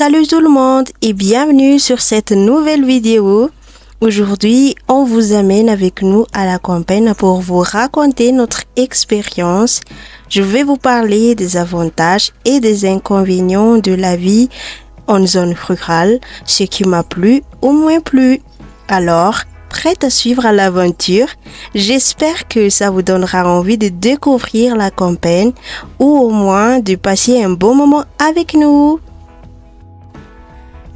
Salut tout le monde et bienvenue sur cette nouvelle vidéo. Aujourd'hui, on vous amène avec nous à la campagne pour vous raconter notre expérience. Je vais vous parler des avantages et des inconvénients de la vie en zone rurale, ce qui m'a plu ou moins plu. Alors, prête à suivre l'aventure? J'espère que ça vous donnera envie de découvrir la campagne ou au moins de passer un bon moment avec nous.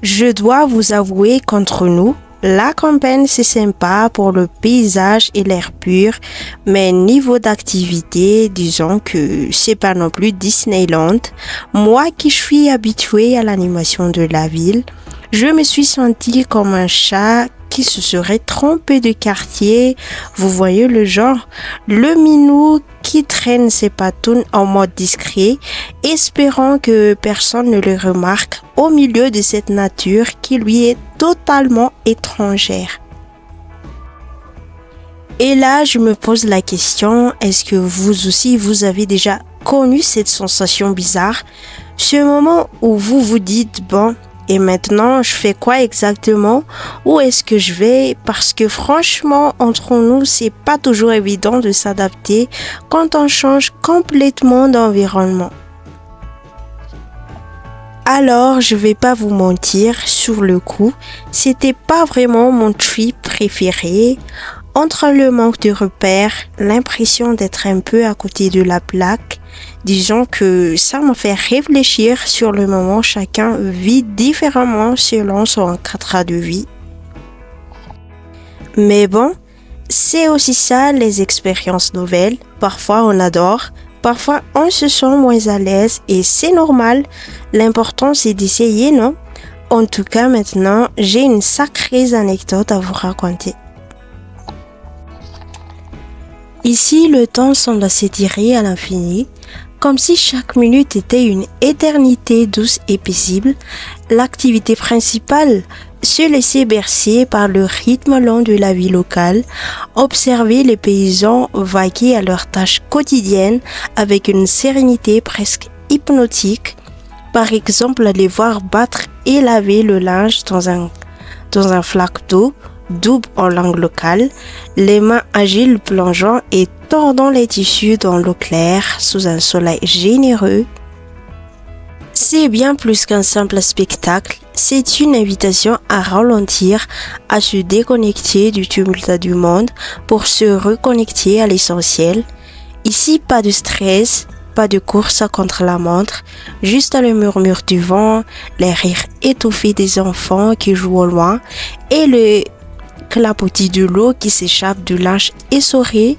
Je dois vous avouer qu'entre nous, la campagne c'est sympa pour le paysage et l'air pur, mais niveau d'activité, disons que c'est pas non plus Disneyland. Moi qui suis habituée à l'animation de la ville, je me suis sentie comme un chat qui se serait trompé de quartier. Vous voyez le genre, le minou qui traîne ses patounes en mode discret, espérant que personne ne le remarque au milieu de cette nature qui lui est totalement étrangère. Et là, je me pose la question, est-ce que vous aussi, vous avez déjà connu cette sensation bizarre? Ce moment où vous vous dites, bon, et maintenant, je fais quoi exactement? Où est-ce que je vais? Parce que franchement, entre nous, c'est pas toujours évident de s'adapter quand on change complètement d'environnement. Alors, je vais pas vous mentir, sur le coup, c'était pas vraiment mon trip préféré. Entre le manque de repères, l'impression d'être un peu à côté de la plaque, disons que ça m'a fait réfléchir sur le moment. Chacun vit différemment selon son cadre de vie. Mais bon, c'est aussi ça les expériences nouvelles. Parfois on adore, parfois on se sent moins à l'aise et c'est normal. L'important c'est d'essayer, non? En tout cas maintenant, j'ai une sacrée anecdote à vous raconter. Ici, le temps semble s'étirer à l'infini, comme si chaque minute était une éternité douce et paisible. L'activité principale, se laisser bercer par le rythme lent de la vie locale, observer les paysans vaquer à leurs tâches quotidiennes avec une sérénité presque hypnotique. Par exemple, les voir battre et laver le linge dans un flaque d'eau, double en langue locale, les mains agiles plongeant et tordant les tissus dans l'eau claire sous un soleil généreux. C'est bien plus qu'un simple spectacle, c'est une invitation à ralentir, à se déconnecter du tumulte du monde pour se reconnecter à l'essentiel. Ici, pas de stress, pas de course contre la montre, juste le murmure du vent, les rires étouffés des enfants qui jouent au loin et le clapotis de l'eau qui s'échappe du linge essoré.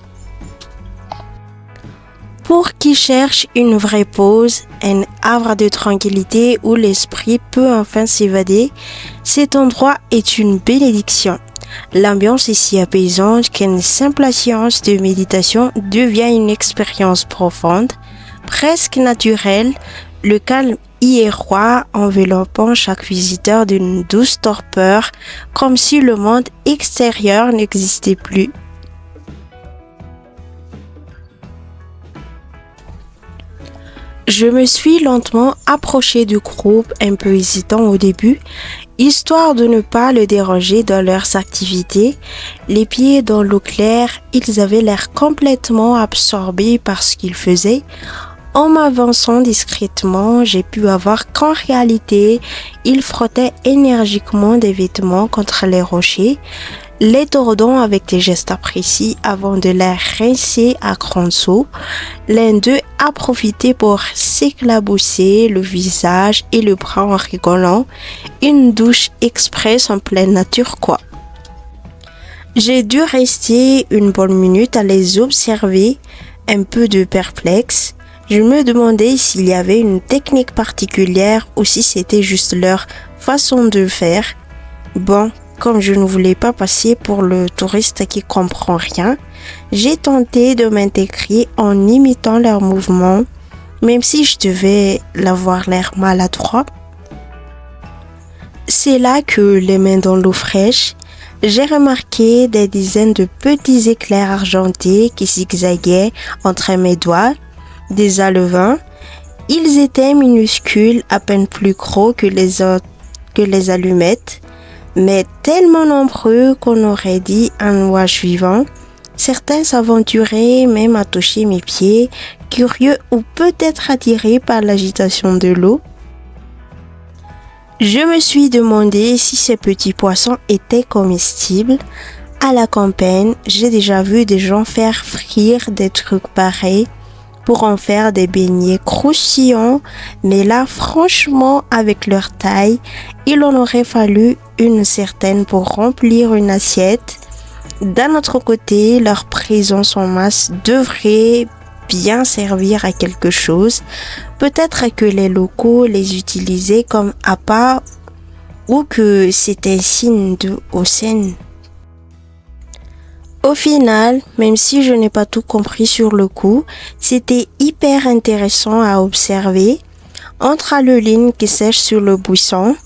Pour qui cherche une vraie pause, un havre de tranquillité où l'esprit peut enfin s'évader, cet endroit est une bénédiction. L'ambiance est si apaisante qu'une simple séance de méditation devient une expérience profonde, presque naturelle. Le calme y est roi, enveloppant chaque visiteur d'une douce torpeur, comme si le monde extérieur n'existait plus. Je me suis lentement approchée du groupe, un peu hésitant au début, histoire de ne pas le déranger dans leurs activités. Les pieds dans l'eau claire, ils avaient l'air complètement absorbés par ce qu'ils faisaient. En m'avançant discrètement, j'ai pu voir qu'en réalité, ils frottaient énergiquement des vêtements contre les rochers, les tordant avec des gestes précis avant de les rincer à grands sauts. L'un d'eux a profité pour s'éclabousser le visage et le bras en rigolant, une douche express en pleine nature quoi. J'ai dû rester une bonne minute à les observer, un peu de perplexe. Je me demandais s'il y avait une technique particulière ou si c'était juste leur façon de faire. Bon, comme je ne voulais pas passer pour le touriste qui comprend rien, j'ai tenté de m'intégrer en imitant leurs mouvements, même si je devais avoir l'air maladroit. C'est là que, les mains dans l'eau fraîche, j'ai remarqué des dizaines de petits éclairs argentés qui zigzaguaient entre mes doigts, des alevins Ils étaient minuscules, à peine plus gros que les allumettes, mais tellement nombreux qu'on aurait dit un nuage vivant. Certains s'aventuraient même à toucher mes pieds, curieux ou peut-être attirés par l'agitation de l'eau. Je me suis demandé si ces petits poissons étaient comestibles. À la campagne, j'ai déjà vu des gens faire frire des trucs pareils pour en faire des beignets croustillants, mais là, franchement, avec leur taille, il en aurait fallu une certaine pour remplir une assiette. D'un autre côté, leur présence en masse devrait bien servir à quelque chose. Peut-être que les locaux les utilisaient comme appât ou que c'était signe de Hossein. Au final, même si je n'ai pas tout compris sur le coup, c'était hyper intéressant à observer. Entre le ligne qui sèche sur le buisson,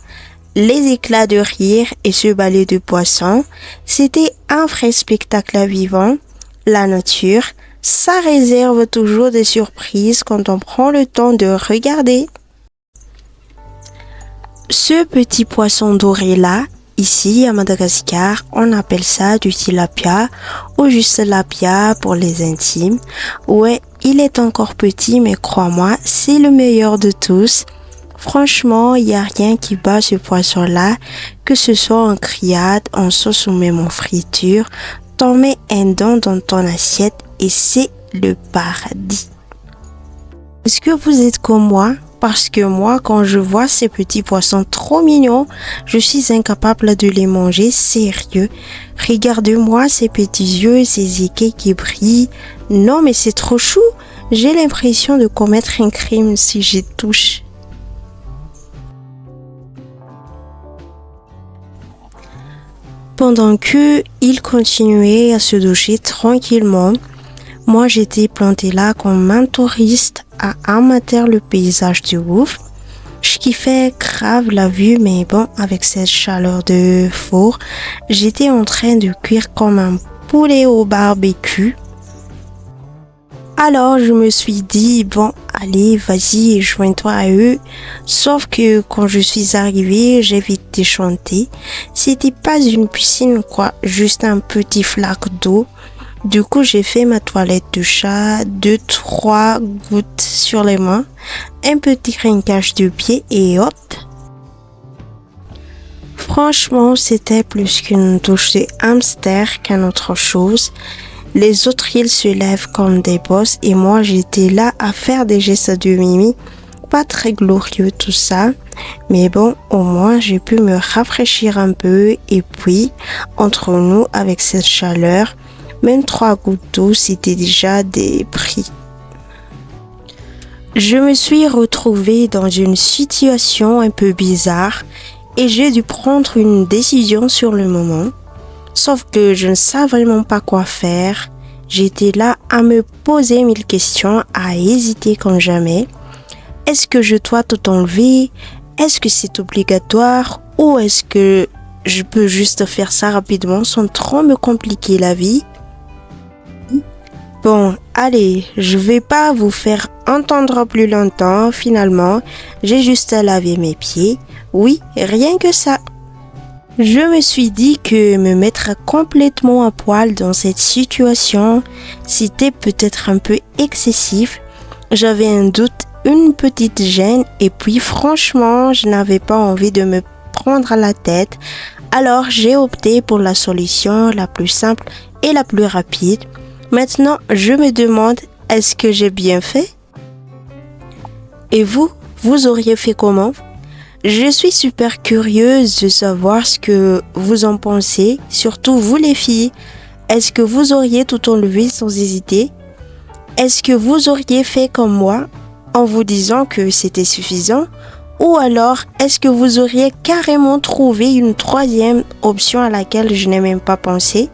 les éclats de rire et ce balai de poissons, c'était un vrai spectacle à vivant. La nature, ça réserve toujours des surprises quand on prend le temps de regarder. Ce petit poisson doré là, ici à Madagascar, on appelle ça du tilapia ou juste lapia pour les intimes. Ouais, il est encore petit mais crois-moi, c'est le meilleur de tous. Franchement, il n'y a rien qui bat ce poisson-là, que ce soit en grillade, en sauce ou même en friture. T'en mets un don dans ton assiette et c'est le paradis. Est-ce que vous êtes comme moi? Parce que moi, quand je vois ces petits poissons trop mignons, je suis incapable de les manger, sérieux. Regardez-moi ces petits yeux, ces écailles qui brillent. Non, mais c'est trop chou. J'ai l'impression de commettre un crime si j'y touche. Pendant que il continuait à se doucher tranquillement, moi j'étais plantée là comme un touriste à amater le paysage du ouf. Je kiffais grave la vue, mais bon, avec cette chaleur de four, j'étais en train de cuire comme un poulet au barbecue. Alors je me suis dit, bon, allez, vas-y, joins-toi à eux. Sauf que quand je suis arrivée, j'ai vite déchanté. C'était pas une piscine, quoi, juste un petit flaque d'eau. Du coup, j'ai fait ma toilette de chat, 2-3 gouttes sur les mains, un petit crinquage de pied et hop. Franchement, c'était plus qu'une douche de hamster qu'une autre chose. Les autres, ils se lèvent comme des bosses et moi, j'étais là à faire des gestes de mimi. Pas très glorieux tout ça, mais bon, au moins, j'ai pu me rafraîchir un peu et puis, entre nous, avec cette chaleur, même 3 gouttes d'eau, c'était déjà des prix. Je me suis retrouvée dans une situation un peu bizarre et j'ai dû prendre une décision sur le moment. Sauf que je ne savais vraiment pas quoi faire. J'étais là à me poser 1000 questions, à hésiter comme jamais. Est-ce que je dois tout enlever? Est-ce que c'est obligatoire? Ou est-ce que je peux juste faire ça rapidement sans trop me compliquer la vie? Bon, allez, je vais pas vous faire entendre plus longtemps. Finalement, j'ai juste lavé mes pieds. Oui, rien que ça. Je me suis dit que me mettre complètement à poil dans cette situation, c'était peut-être un peu excessif. J'avais un doute, une petite gêne et puis franchement, je n'avais pas envie de me prendre à la tête. Alors, j'ai opté pour la solution la plus simple et la plus rapide. Maintenant, je me demande, est-ce que j'ai bien fait? Et vous auriez fait comment? Je suis super curieuse de savoir ce que vous en pensez, surtout vous les filles. Est-ce que vous auriez tout enlevé sans hésiter? Est-ce que vous auriez fait comme moi en vous disant que c'était suffisant? Ou alors, est-ce que vous auriez carrément trouvé une troisième option à laquelle je n'ai même pas pensé?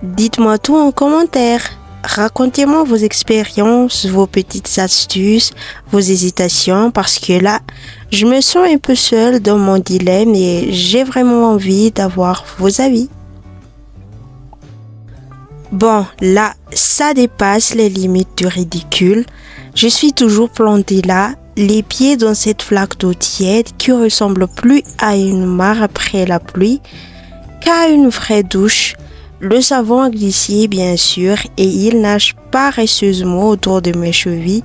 Dites-moi tout en commentaire. Racontez-moi vos expériences, vos petites astuces, vos hésitations, parce que là, je me sens un peu seule dans mon dilemme et j'ai vraiment envie d'avoir vos avis. Bon, là, ça dépasse les limites du ridicule. Je suis toujours plantée là, les pieds dans cette flaque d'eau tiède qui ressemble plus à une mare après la pluie qu'à une vraie douche. Le savon a glissé, bien sûr, et il nage paresseusement autour de mes chevilles,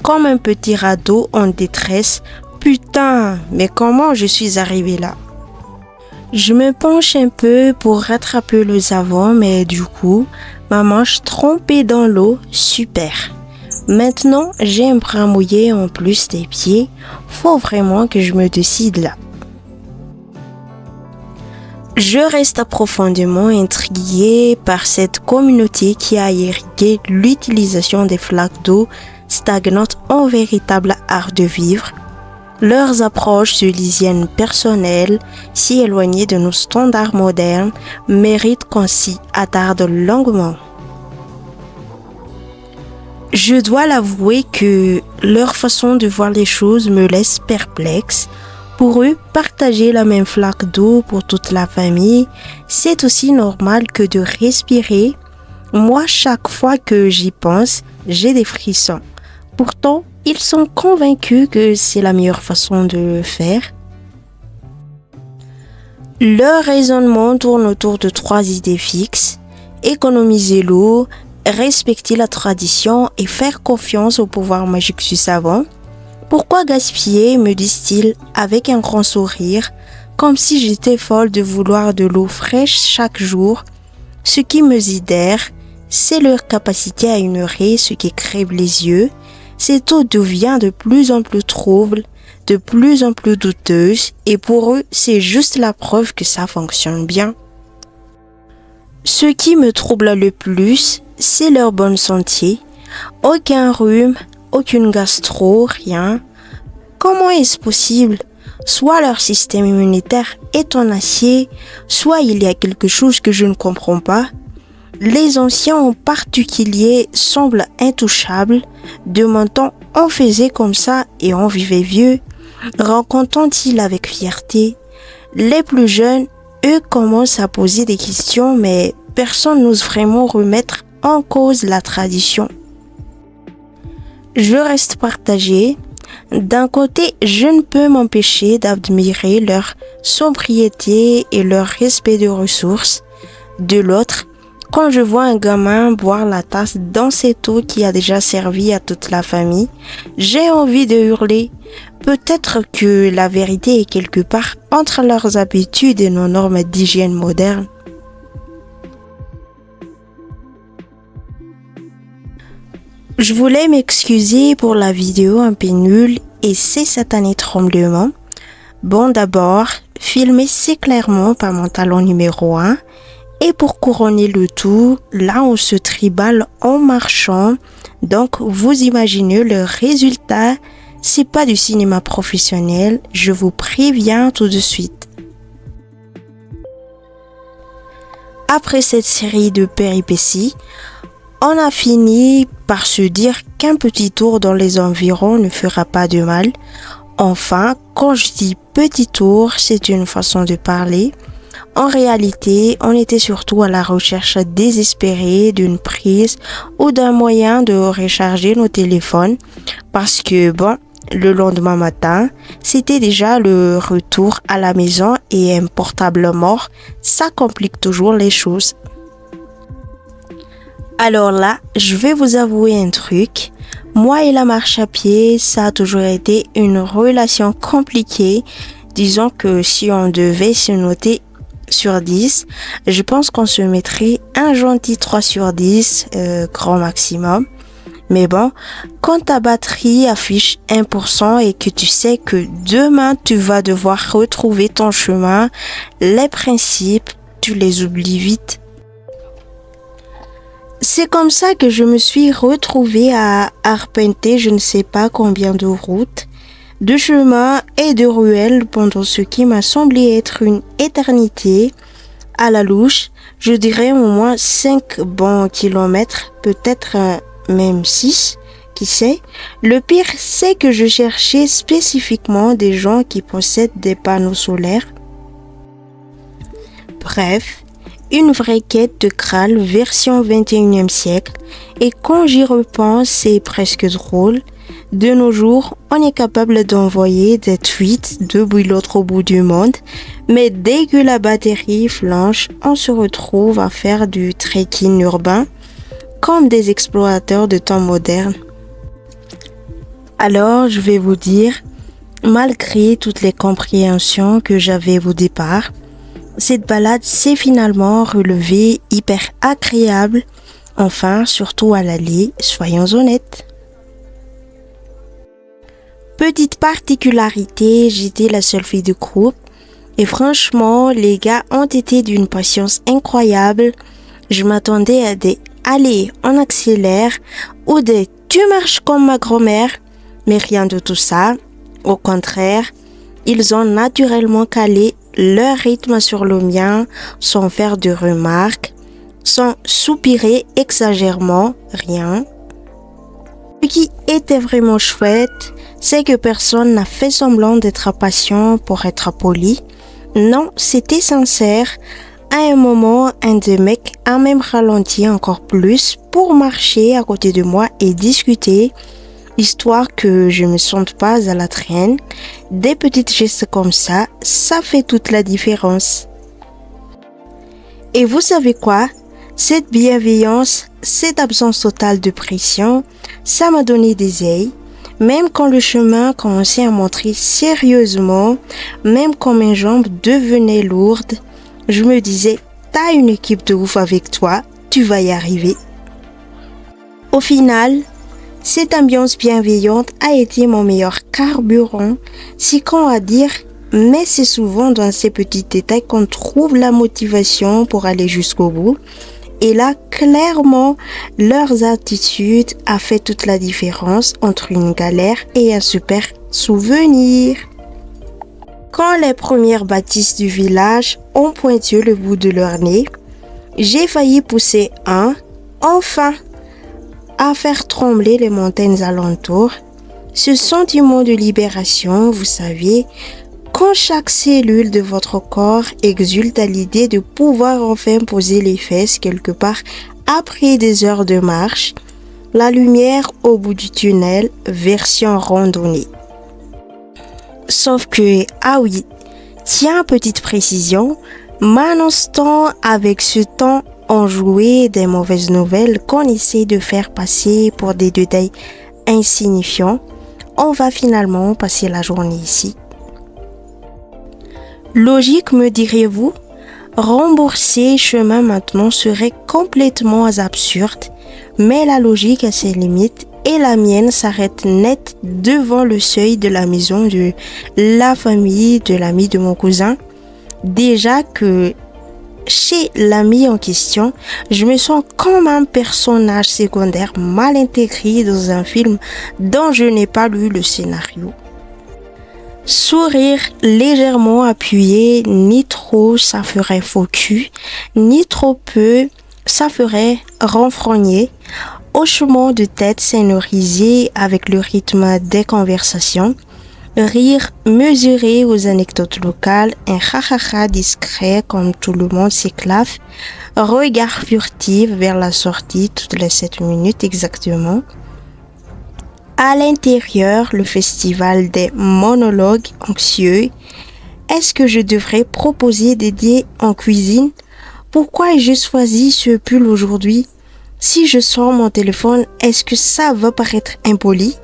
comme un petit radeau en détresse. Putain, mais comment je suis arrivée là? Je me penche un peu pour rattraper le savon, mais du coup, ma manche trempée dans l'eau, super. Maintenant, j'ai un bras mouillé en plus des pieds. Faut vraiment que je me décide là. Je reste profondément intriguée par cette communauté qui a hérité l'utilisation des flaques d'eau stagnantes en véritable art de vivre. Leurs approches de l'hygiène personnelle, si éloignées de nos standards modernes, méritent qu'on s'y attarde longuement. Je dois l'avouer que leur façon de voir les choses me laisse perplexe. Pour eux, partager la même flaque d'eau pour toute la famille, c'est aussi normal que de respirer. Moi, chaque fois que j'y pense, j'ai des frissons. Pourtant, ils sont convaincus que c'est la meilleure façon de le faire. Leur raisonnement tourne autour de 3 idées fixes: économiser l'eau, respecter la tradition et faire confiance au pouvoir magique du savon. Pourquoi gaspiller, me disent-ils avec un grand sourire, comme si j'étais folle de vouloir de l'eau fraîche chaque jour. Ce qui me sidère, c'est leur capacité à ignorer ce qui crève les yeux. Cette eau devient de plus en plus trouble, de plus en plus douteuse, et pour eux, c'est juste la preuve que ça fonctionne bien. Ce qui me trouble le plus, c'est leur bonne santé. Aucun rhume, aucune gastro, rien. Comment est-ce possible? Soit leur système immunitaire est en acier, soit il y a quelque chose que je ne comprends pas. Les anciens en particulier semblent intouchables. De mon temps, on faisait comme ça et on vivait vieux, racontent-ils avec fierté. Les plus jeunes, eux, commencent à poser des questions, mais personne n'ose vraiment remettre en cause la tradition. Je reste partagée. D'un côté, je ne peux m'empêcher d'admirer leur sobriété et leur respect des ressources. De l'autre, quand je vois un gamin boire la tasse dans cette eau qui a déjà servi à toute la famille, j'ai envie de hurler. Peut-être que la vérité est quelque part entre leurs habitudes et nos normes d'hygiène modernes. Je voulais m'excuser pour la vidéo un peu nulle et ces satanés tremblements. Bon, d'abord, filmer c'est clairement pas mon talent numéro 1. Et pour couronner le tout, là on se tribale en marchant. Donc vous imaginez le résultat, c'est pas du cinéma professionnel, je vous préviens tout de suite. Après cette série de péripéties, on a fini par se dire qu'un petit tour dans les environs ne fera pas de mal. Enfin, quand je dis petit tour, c'est une façon de parler. En réalité, on était surtout à la recherche désespérée d'une prise ou d'un moyen de recharger nos téléphones parce que le lendemain matin, c'était déjà le retour à la maison et un portable mort, ça complique toujours les choses. Alors là, je vais vous avouer un truc. Moi et la marche à pied, ça a toujours été une relation compliquée. Disons que si on devait se noter sur 10, je pense qu'on se mettrait un gentil 3 sur 10, grand maximum. Mais bon, quand ta batterie affiche 1% et que tu sais que demain tu vas devoir retrouver ton chemin, les principes, tu les oublies vite. C'est comme ça que je me suis retrouvée à arpenter je ne sais pas combien de routes, de chemins et de ruelles pendant ce qui m'a semblé être une éternité. À la louche, je dirais au moins 5 bons kilomètres, peut-être même 6, qui sait. Le pire, c'est que je cherchais spécifiquement des gens qui possèdent des panneaux solaires. Bref, une vraie quête de Graal version 21e siècle. Et quand j'y repense, c'est presque drôle. De nos jours, on est capable d'envoyer des tweets depuis l'autre bout du monde, mais dès que la batterie flanche, on se retrouve à faire du trekking urbain comme des explorateurs de temps modernes. Alors, je vais vous dire, malgré toutes les compréhensions que j'avais au départ, cette balade s'est finalement relevée hyper agréable. Enfin, surtout à l'aller, soyons honnêtes. Petite particularité, j'étais la seule fille du groupe et franchement, les gars ont été d'une patience incroyable. Je m'attendais à des allez, on accélère ou des tu marches comme ma grand-mère, mais rien de tout ça. Au contraire, ils ont naturellement calé leur rythme sur le mien sans faire de remarques, sans soupirer exagérément, rien. Ce qui était vraiment chouette, c'est que personne n'a fait semblant d'être impatient pour être poli. Non, c'était sincère. À un moment, un des mecs a même ralenti encore plus pour marcher à côté de moi et discuter, histoire que je me sente pas à la traîne. Des petits gestes comme ça fait toute la différence. Et vous savez quoi? Cette bienveillance, cette absence totale de pression, ça m'a donné des ailes. Même quand le chemin commençait à montrer sérieusement, même quand mes jambes devenaient lourdes, je me disais, t'as une équipe de ouf avec toi, tu vas y arriver. Au final, cette ambiance bienveillante a été mon meilleur carburant, si con à dire, mais c'est souvent dans ces petits détails qu'on trouve la motivation pour aller jusqu'au bout. Et là, clairement, leurs attitudes a fait toute la différence entre une galère et un super souvenir. Quand les premières bâtisses du village ont pointé le bout de leur nez, j'ai failli pousser enfin, à faire trembler les montagnes alentours. Ce sentiment de libération, vous savez, quand chaque cellule de votre corps exulte à l'idée de pouvoir enfin poser les fesses quelque part après des heures de marche, la lumière au bout du tunnel, version randonnée. Sauf que, ah oui, tiens, petite précision, m'annonçant avec ce temps enjoué des mauvaises nouvelles qu'on essaie de faire passer pour des détails insignifiants, on va finalement passer la journée ici. Logique, me direz-vous? Rembourser chemin maintenant serait complètement absurde, mais la logique a ses limites et la mienne s'arrête net devant le seuil de la maison de la famille de l'ami de mon cousin. Déjà que chez l'ami en question, je me sens comme un personnage secondaire mal intégré dans un film dont je n'ai pas lu le scénario. Sourire légèrement appuyé, ni trop ça ferait faux cul, ni trop peu ça ferait renfrogner. Hochement de tête sonorisé avec le rythme des conversations, rire mesuré aux anecdotes locales, un ha discret comme tout le monde s'éclave, regard furtif vers la sortie toutes les 7 minutes exactement. À l'intérieur, le festival des monologues anxieux. Est-ce que je devrais proposer d'aider en cuisine? Pourquoi ai-je choisi ce pull aujourd'hui? Si je sors mon téléphone, est-ce que ça va paraître impoli?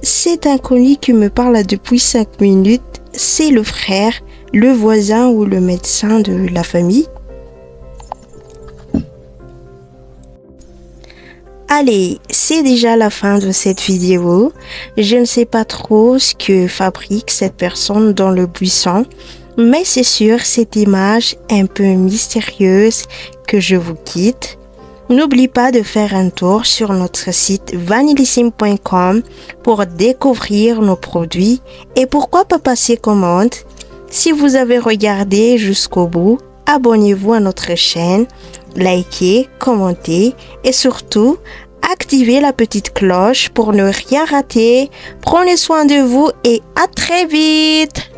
Cet inconnu qui me parle depuis 5 minutes, c'est le frère, le voisin ou le médecin de la famille? Allez, c'est déjà la fin de cette vidéo. Je ne sais pas trop ce que fabrique cette personne dans le buisson, mais c'est sur cette image un peu mystérieuse que je vous quitte. N'oublie pas de faire un tour sur notre site vanillissime.com pour découvrir nos produits et pourquoi pas passer commande. Si vous avez regardé jusqu'au bout, abonnez-vous à notre chaîne, likez, commentez et surtout, activez la petite cloche pour ne rien rater. Prenez soin de vous et à très vite!